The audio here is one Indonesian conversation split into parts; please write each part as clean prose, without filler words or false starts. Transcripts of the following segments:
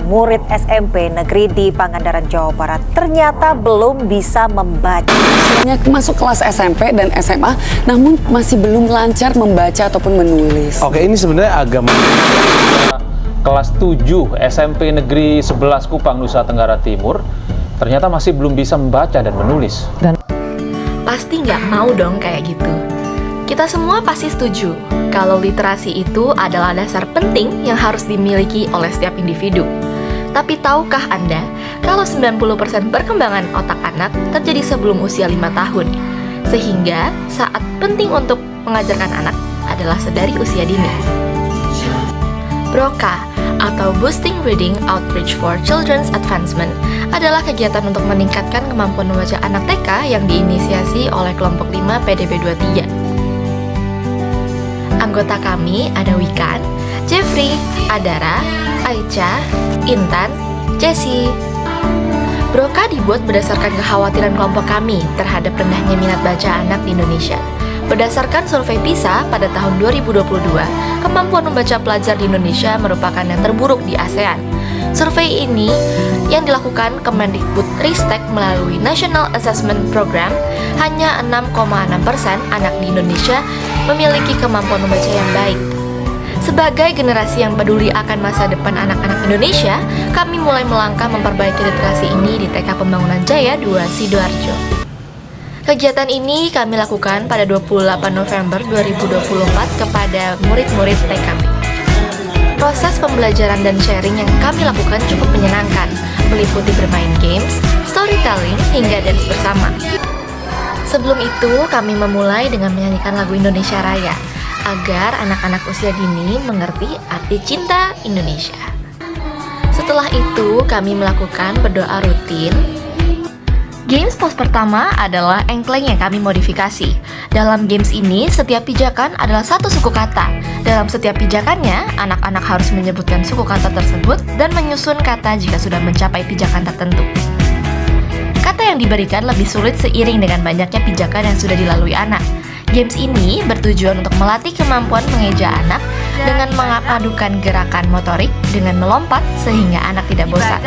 murid SMP negeri di Pangandaran, Jawa Barat ternyata belum bisa membaca. Hanya masuk kelas SMP dan SMA, namun masih belum lancar membaca ataupun menulis. Oke, ini sebenarnya agak kelas 7 SMP Negeri 11 Kupang, Nusa Tenggara Timur, ternyata masih belum bisa membaca dan menulis. Pasti nggak mau dong kayak gitu. Kita semua pasti setuju kalau literasi itu adalah dasar penting yang harus dimiliki oleh setiap individu. Tapi tahukah Anda kalau 90% perkembangan otak anak terjadi sebelum usia 5 tahun? Sehingga saat penting untuk mengajarkan anak adalah sedari usia dini. BROCA atau Boosting Reading Outreach for Children's Advancement adalah kegiatan untuk meningkatkan kemampuan membaca anak TK yang diinisiasi oleh kelompok 5 PDB 23. Anggota kami ada Wikan, Jeffrey, Adara, Aicha, Intan, Jessie. BROCA dibuat berdasarkan kekhawatiran kelompok kami terhadap rendahnya minat baca anak di Indonesia. Berdasarkan survei PISA pada tahun 2022, kemampuan membaca pelajar di Indonesia merupakan yang terburuk di ASEAN. Survei ini yang dilakukan Kemendikbudristek melalui National Assessment Program, hanya 6,6% anak di Indonesia memiliki kemampuan membaca yang baik. Sebagai generasi yang peduli akan masa depan anak-anak Indonesia, kami mulai melangkah memperbaiki literasi ini di TK Pembangunan Jaya 2 Sidoarjo. Kegiatan ini kami lakukan pada 28 November 2024 kepada murid-murid TKP. Proses pembelajaran dan sharing yang kami lakukan cukup menyenangkan, meliputi bermain games, storytelling, hingga dance bersama. Sebelum itu, kami memulai dengan menyanyikan lagu Indonesia Raya, agar anak-anak usia dini mengerti arti cinta Indonesia. Setelah itu, kami melakukan berdoa rutin. Games pos pertama adalah engkleng yang kami modifikasi. Dalam games ini, setiap pijakan adalah satu suku kata. Dalam setiap pijakannya, anak-anak harus menyebutkan suku kata tersebut dan menyusun kata jika sudah mencapai pijakan tertentu. Kata yang diberikan lebih sulit seiring dengan banyaknya pijakan yang sudah dilalui anak. Games ini bertujuan untuk melatih kemampuan mengeja anak dengan mengadukan gerakan motorik dengan melompat sehingga anak tidak bosan.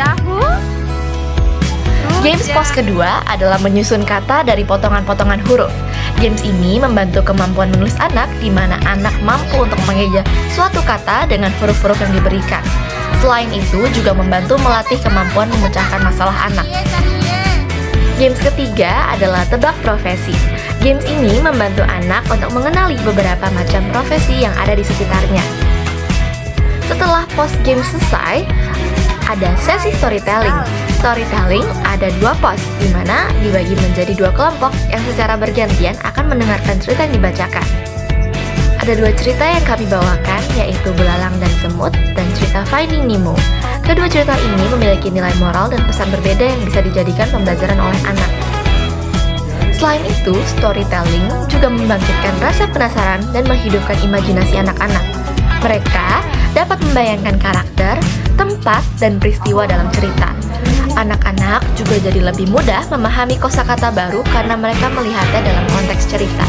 Games pos kedua adalah menyusun kata dari potongan-potongan huruf. Games ini membantu kemampuan menulis anak, di mana anak mampu untuk mengeja suatu kata dengan huruf-huruf yang diberikan. Selain itu, juga membantu melatih kemampuan memecahkan masalah anak. Games ketiga adalah tebak profesi. Games ini membantu anak untuk mengenali beberapa macam profesi yang ada di sekitarnya. Setelah pos game selesai, ada sesi storytelling. Storytelling ada 2 pos, di mana dibagi menjadi 2 kelompok yang secara bergantian akan mendengarkan cerita yang dibacakan. Ada 2 cerita yang kami bawakan, yaitu Belalang dan Semut dan cerita Finding Nemo. Kedua cerita ini memiliki nilai moral dan pesan berbeda yang bisa dijadikan pembelajaran oleh anak. Selain itu, storytelling juga membangkitkan rasa penasaran dan menghidupkan imajinasi anak-anak. Mereka dapat membayangkan karakter, tempat, dan peristiwa dalam cerita. Anak-anak juga jadi lebih mudah memahami kosakata baru karena mereka melihatnya dalam konteks cerita.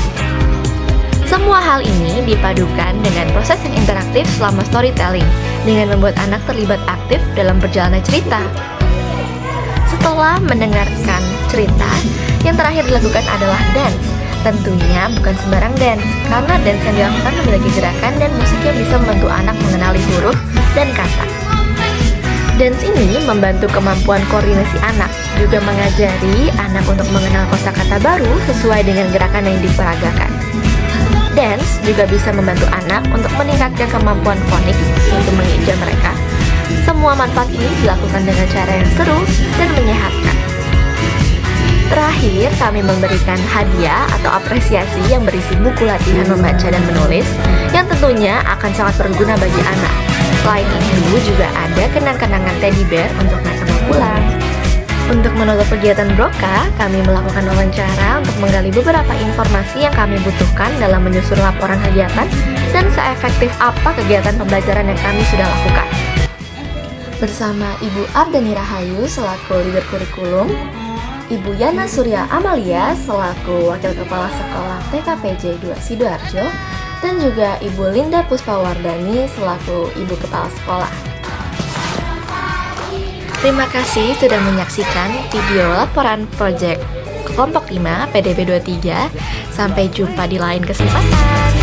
Semua hal ini dipadukan dengan proses yang interaktif selama storytelling, dengan membuat anak terlibat aktif dalam perjalanan cerita. Setelah mendengarkan cerita, yang terakhir dilakukan adalah dance. Tentunya bukan sembarang dance, karena dance yang dilakukan memiliki gerakan dan musik yang bisa membantu anak mengenali huruf dan kata. Dance ini membantu kemampuan koordinasi anak, juga mengajari anak untuk mengenal kosakata baru sesuai dengan gerakan yang diperagakan. Dance juga bisa membantu anak untuk meningkatkan kemampuan fonik untuk mengeja mereka. Semua manfaat ini dilakukan dengan cara yang seru dan menyehatkan. Terakhir, kami memberikan hadiah atau apresiasi yang berisi buku latihan membaca dan menulis yang tentunya akan sangat berguna bagi anak. Selain itu, juga ada kenang-kenangan teddy bear untuk mereka pulang. Untuk menutup kegiatan BROCA, kami melakukan wawancara untuk menggali beberapa informasi yang kami butuhkan dalam menyusun laporan kegiatan dan seefektif apa kegiatan pembelajaran yang kami sudah lakukan. Bersama Ibu Ardani Rahayu selaku leader kurikulum, Ibu Yana Surya Amalia selaku Wakil Kepala Sekolah TKPJ 2 Sidoarjo, dan juga Ibu Linda Puspawardani selaku Ibu Kepala Sekolah. Terima kasih sudah menyaksikan video laporan proyek kelompok 5 PDB 23. Sampai jumpa di lain kesempatan.